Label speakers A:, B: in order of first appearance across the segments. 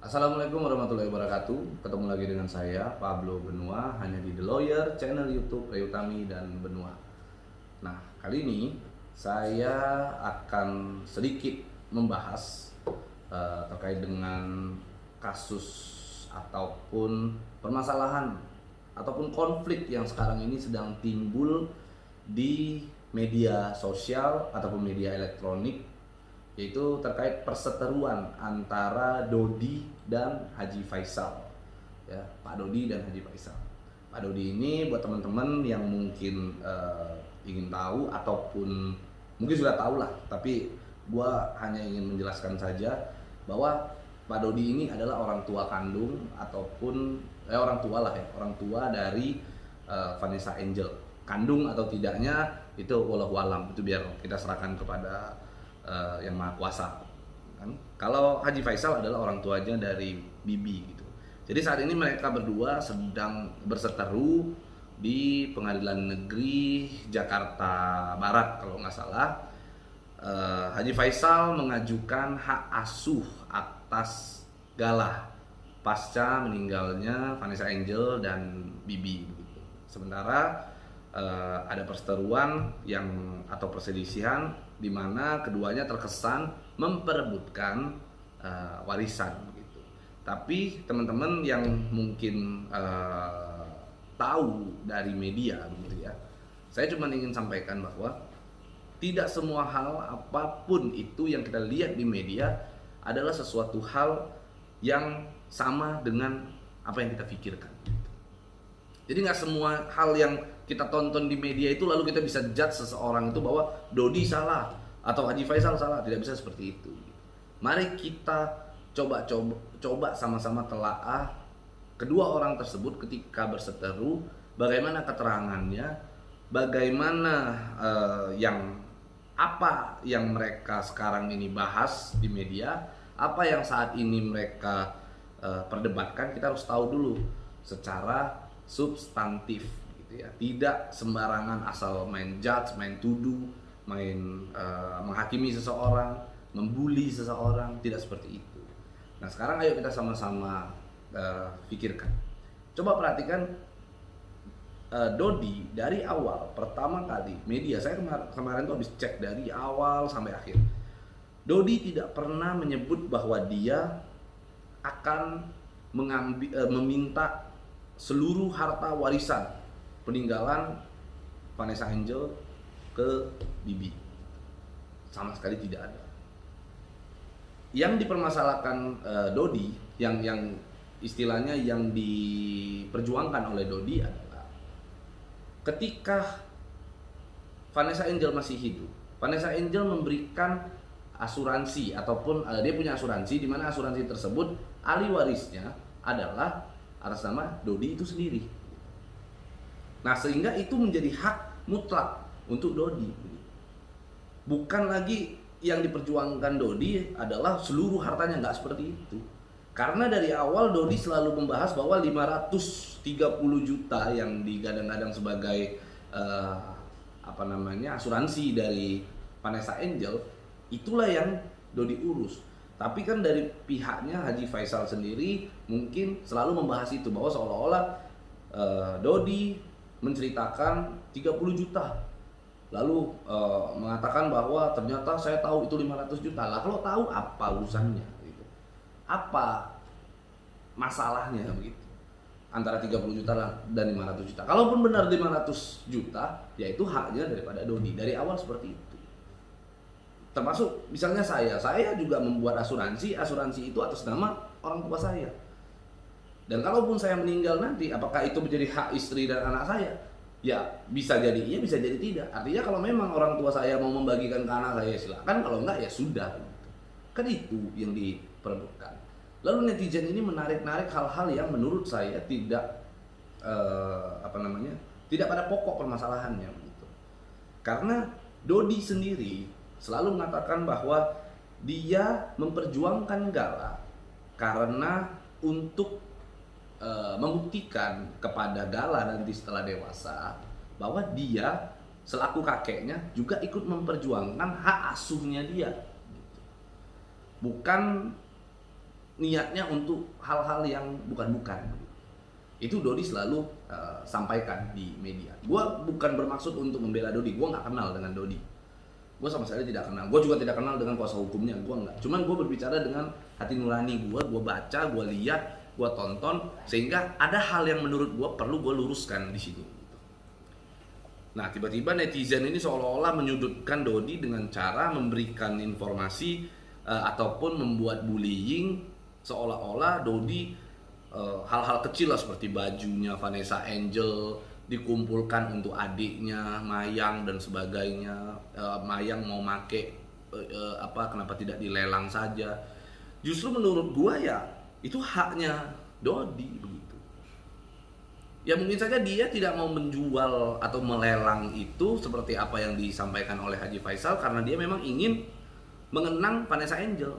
A: Assalamualaikum warahmatullahi wabarakatuh. Ketemu lagi dengan saya Pablo Benua hanya di The Lawyer, channel YouTube Rayutami dan Benua. Nah, kali ini saya akan sedikit membahas terkait dengan kasus ataupun permasalahan ataupun konflik yang sekarang ini sedang timbul di media sosial ataupun media elektronik, yaitu terkait perseteruan antara Dodi dan Haji Faisal. Ya, Pak Dodi dan Haji Faisal. Pak Dodi ini buat teman-teman yang mungkin ingin tahu ataupun mungkin sudah tahu lah, tapi gua hanya ingin menjelaskan saja bahwa Pak Dodi ini adalah orang tua kandung ataupun orang tua lah ya, orang tua dari Vanessa Angel. Kandung atau tidaknya itu wallahu alam, itu biar kita serahkan kepada yang maha kuasa kan. Kalau Haji Faisal adalah orang tuanya dari Bibi gitu. Jadi saat ini mereka berdua sedang berseteru di Pengadilan Negeri Jakarta Barat kalau nggak salah. Haji Faisal mengajukan hak asuh atas Galah pasca meninggalnya Vanessa Angel dan Bibi begitu. Sementara ada perseteruan yang atau perselisihan di mana keduanya terkesan memperebutkan warisan begitu. Tapi teman-teman yang mungkin tahu dari media begitu ya, saya cuma ingin sampaikan bahwa tidak semua hal apapun itu yang kita lihat di media adalah sesuatu hal yang sama dengan apa yang kita pikirkan. Jadi nggak semua hal yang kita tonton di media itu lalu kita bisa judge seseorang itu bahwa Dodi salah atau Haji Faisal salah. Tidak bisa seperti itu. Mari kita coba sama-sama telaah kedua orang tersebut ketika berseteru, bagaimana keterangannya, bagaimana apa yang mereka sekarang ini bahas di media, apa yang saat ini mereka perdebatkan. Kita harus tahu dulu secara substantif gitu ya. Tidak sembarangan asal main judge, main tuduh, main menghakimi seseorang, membuli seseorang, tidak seperti itu. Nah, sekarang ayo kita sama-sama pikirkan. Coba perhatikan Dodi dari awal pertama kali media, saya kemarin tuh habis cek dari awal sampai akhir. Dodi tidak pernah menyebut bahwa dia akan meminta seluruh harta warisan peninggalan Vanessa Angel ke Bibi. Sama sekali tidak ada. Yang dipermasalahkan Dodi, yang istilahnya yang diperjuangkan oleh Dodi adalah ketika Vanessa Angel masih hidup, Vanessa Angel memberikan asuransi ataupun dia punya asuransi di mana asuransi tersebut ahli warisnya adalah atas nama Dodi itu sendiri. Nah, sehingga itu menjadi hak mutlak untuk Dodi. Bukan lagi yang diperjuangkan Dodi adalah seluruh hartanya, nggak seperti itu. Karena dari awal Dodi selalu membahas bahwa 530 juta yang digadang-gadang sebagai asuransi dari Vanessa Angel, itulah yang Dodi urus. Tapi kan dari pihaknya Haji Faisal sendiri mungkin selalu membahas itu, bahwa seolah-olah Dodi menceritakan 30 juta. Lalu mengatakan bahwa ternyata saya tahu itu 500 juta. Lah kalau tahu apa urusannya gitu. Apa masalahnya begitu? Antara 30 juta dan 500 juta. Kalaupun benar 500 juta, ya itu haknya daripada Dodi. Dari awal seperti itu. Termasuk misalnya saya juga membuat asuransi itu atas nama orang tua saya. Dan kalaupun saya meninggal nanti, apakah itu menjadi hak istri dan anak saya? Ya bisa jadi iya, bisa jadi tidak. Artinya kalau memang orang tua saya mau membagikan ke anak saya, silakan. Kalau enggak ya sudah. Kan itu yang diperebutkan. Lalu netizen ini menarik-narik hal-hal yang menurut saya tidak tidak pada pokok permasalahannya gitu. Karena Dodi sendiri selalu mengatakan bahwa dia memperjuangkan Galah karena untuk membuktikan kepada Galah nanti setelah dewasa bahwa dia selaku kakeknya juga ikut memperjuangkan hak asuhnya dia. Bukan niatnya untuk hal-hal yang bukan-bukan. Itu Dodi selalu sampaikan di media. Gua bukan bermaksud untuk membela Dodi, gua nggak kenal dengan Dodi. Gue sama sekali tidak kenal. Gue juga tidak kenal dengan kuasa hukumnya. Gue enggak. Cuman gue berbicara dengan hati nurani gue. Gue baca, gue lihat, gue tonton, sehingga ada hal yang menurut gue perlu gue luruskan di sini. Nah, tiba-tiba netizen ini seolah-olah menyudutkan Dodi dengan cara memberikan informasi ataupun membuat bullying, seolah-olah Dodi hal-hal kecil lah seperti bajunya Vanessa Angel dikumpulkan untuk adiknya Mayang dan sebagainya. Mayang mau make kenapa tidak dilelang saja. Justru menurut gua ya itu haknya Dodi begitu. Ya mungkin saja dia tidak mau menjual atau melelang itu seperti apa yang disampaikan oleh Haji Faisal, karena dia memang ingin mengenang Vanessa Angel.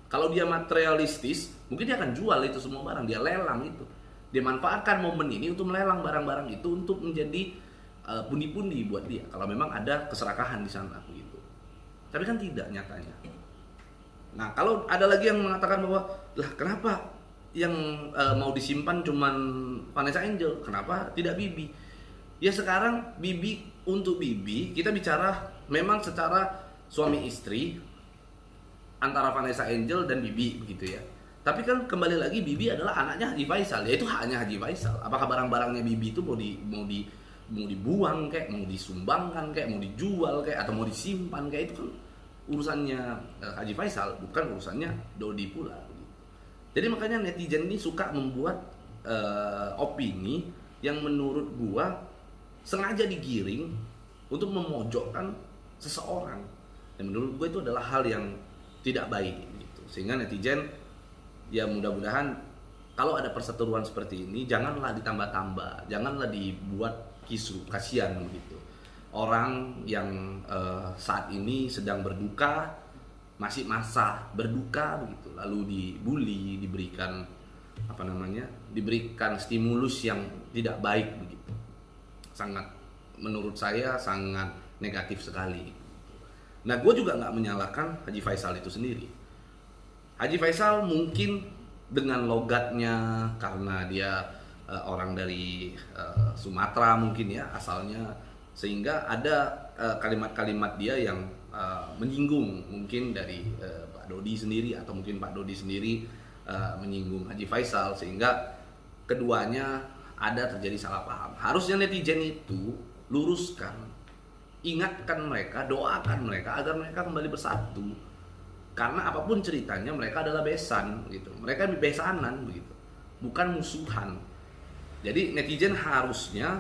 A: Kalau dia materialistis, mungkin dia akan jual itu semua barang, dia lelang itu. Dia manfaatkan momen ini untuk melelang barang-barang itu untuk menjadi pundi-pundi buat dia. Kalau memang ada keserakahan di sana begitu. Tapi kan tidak nyatanya. Nah, kalau ada lagi yang mengatakan bahwa lah kenapa yang mau disimpan cuman Vanessa Angel, kenapa tidak Bibi? Ya sekarang Bibi, untuk Bibi kita bicara memang secara suami istri antara Vanessa Angel dan Bibi begitu ya. Tapi kan kembali lagi Bibi adalah anaknya Haji Faisal, yaitu haknya Haji Faisal. Apakah barang-barangnya Bibi itu mau dibuang kayak, mau disumbangkan kayak, mau dijual kayak, atau mau disimpan kayak, itu kan urusannya Haji Faisal, bukan urusannya Dodi pula. Jadi makanya netizen ini suka membuat opini yang menurut gua sengaja digiring untuk memojokkan seseorang. Dan menurut gua itu adalah hal yang tidak baik gitu. Sehingga netizen ya mudah-mudahan kalau ada perseteruan seperti ini janganlah ditambah-tambah, janganlah dibuat kisru, kasihan begitu. Orang yang saat ini sedang berduka, masih masa berduka begitu, lalu dibully, diberikan diberikan stimulus yang tidak baik begitu. Sangat, menurut saya sangat negatif sekali. Nah, gue juga nggak menyalahkan Haji Faisal itu sendiri. Haji Faisal mungkin dengan logatnya, karena dia orang dari Sumatera mungkin ya asalnya, sehingga ada kalimat-kalimat dia yang menyinggung mungkin dari Pak Dodi sendiri, atau mungkin Pak Dodi sendiri menyinggung Haji Faisal, sehingga keduanya ada terjadi salah paham. Harusnya netizen itu luruskan, ingatkan mereka, doakan mereka agar mereka kembali bersatu. Karena apapun ceritanya mereka adalah besan gitu. Mereka besanan begitu, bukan musuhan. Jadi netizen harusnya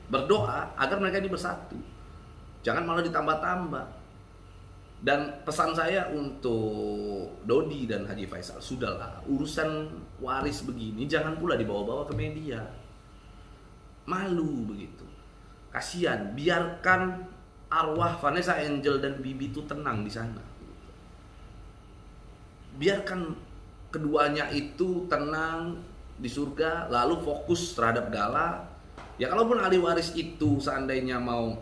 A: berdoa agar mereka ini bersatu. Jangan malah ditambah-tambah. Dan pesan saya untuk Dodi dan Haji Faisal, sudahlah, urusan waris begini jangan pula dibawa-bawa ke media. Malu begitu. Kasihan, biarkan arwah Vanessa Angel dan Bibi itu tenang di sana. Biarkan keduanya itu tenang di surga, lalu fokus terhadap Gala. Ya kalaupun ahli waris itu seandainya mau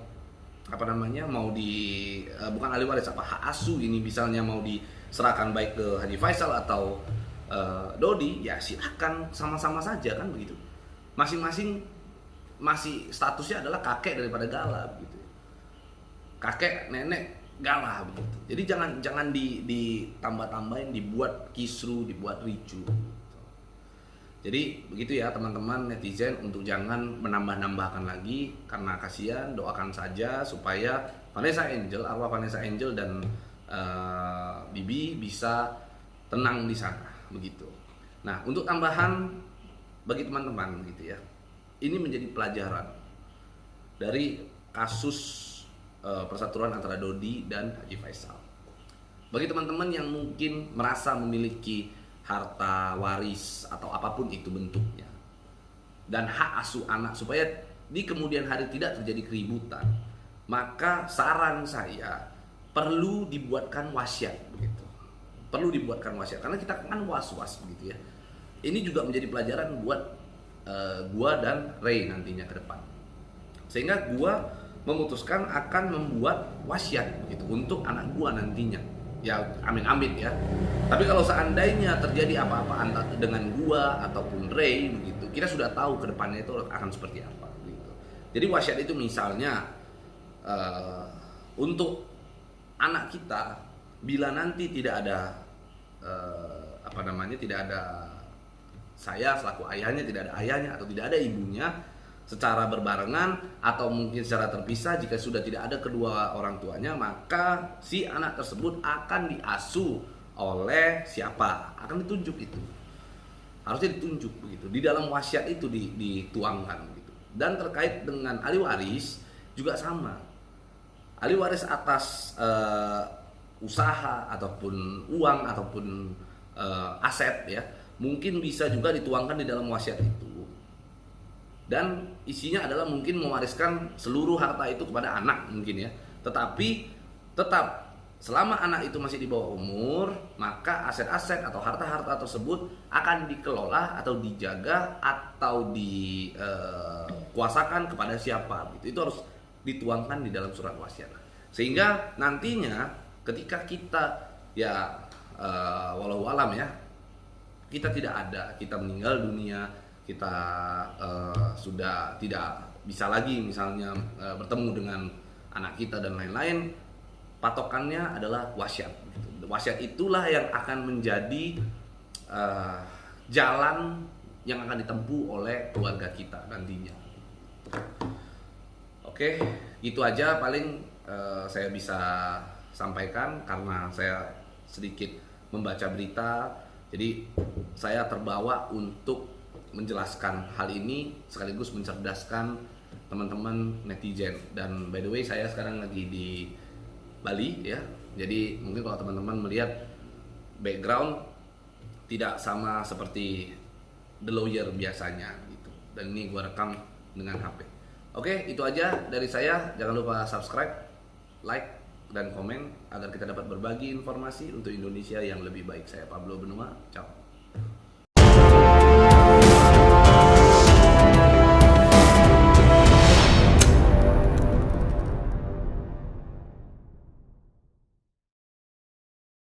A: bukan ahli waris, hak asuh ini misalnya mau diserahkan baik ke Haji Faisal atau Dodi, ya silakan, sama-sama saja kan begitu. Masing-masing masih statusnya adalah kakek daripada Gala begitu. Kakek, nenek Gala begitu. Jadi jangan ditambah-tambahin, dibuat kisru, dibuat ricu. Jadi begitu ya teman-teman netizen, untuk jangan menambah-nambahkan lagi, karena kasihan. Doakan saja supaya Vanessa Angel, arwah Vanessa Angel dan Bibi bisa tenang di sana begitu. Nah, untuk tambahan bagi teman-teman gitu ya, ini menjadi pelajaran dari kasus perseteruan antara Dodi dan Haji Faisal. Bagi teman-teman yang mungkin merasa memiliki harta waris atau apapun itu bentuknya, dan hak asuh anak supaya di kemudian hari tidak terjadi keributan, maka saran saya perlu dibuatkan wasiat begitu. Perlu dibuatkan wasiat, karena kita kan was-was begitu ya. Ini juga menjadi pelajaran buat gua dan Ray nantinya ke depan. Sehingga gua memutuskan akan membuat wasiat begitu untuk anak gua nantinya. ya amit-amit ya. Tapi kalau seandainya terjadi apa-apa antara dengan gua ataupun Ray begitu, kita sudah tahu ke depannya itu akan seperti apa gitu. Jadi wasiat itu misalnya untuk anak kita, bila nanti tidak ada tidak ada saya selaku ayahnya, tidak ada ayahnya atau tidak ada ibunya secara berbarengan atau mungkin secara terpisah, jika sudah tidak ada kedua orang tuanya, maka si anak tersebut akan diasuh oleh siapa? Akan ditunjuk itu. Harusnya ditunjuk begitu. Di dalam wasiat itu dituangkan gitu. Dan terkait dengan ahli waris juga sama. Ahli waris atas usaha ataupun uang ataupun aset ya, mungkin bisa juga dituangkan di dalam wasiat itu. Dan isinya adalah mungkin mewariskan seluruh harta itu kepada anak mungkin ya. Tetapi tetap selama anak itu masih di bawah umur, maka aset-aset atau harta-harta tersebut akan dikelola atau dijaga atau dikuasakan kepada siapa gitu. Itu harus dituangkan di dalam surat wasiat. Sehingga nantinya ketika kita ya walau alam ya, kita tidak ada, kita meninggal dunia, kita sudah tidak bisa lagi misalnya bertemu dengan anak kita dan lain-lain, patokannya adalah wasiat. Wasiat itulah yang akan menjadi jalan yang akan ditempuh oleh keluarga kita nantinya. Oke, itu aja paling saya bisa sampaikan karena saya sedikit membaca berita, jadi saya terbawa untuk menjelaskan hal ini sekaligus mencerdaskan teman-teman netizen. Dan by the way, saya sekarang lagi di Bali ya. Jadi mungkin kalau teman-teman melihat background tidak sama seperti The Lawyer biasanya gitu. Dan ini gua rekam dengan HP. Oke, itu aja dari saya. Jangan lupa subscribe, like, dan komen agar kita dapat berbagi informasi untuk Indonesia yang lebih baik. Saya Pablo Benua. Ciao.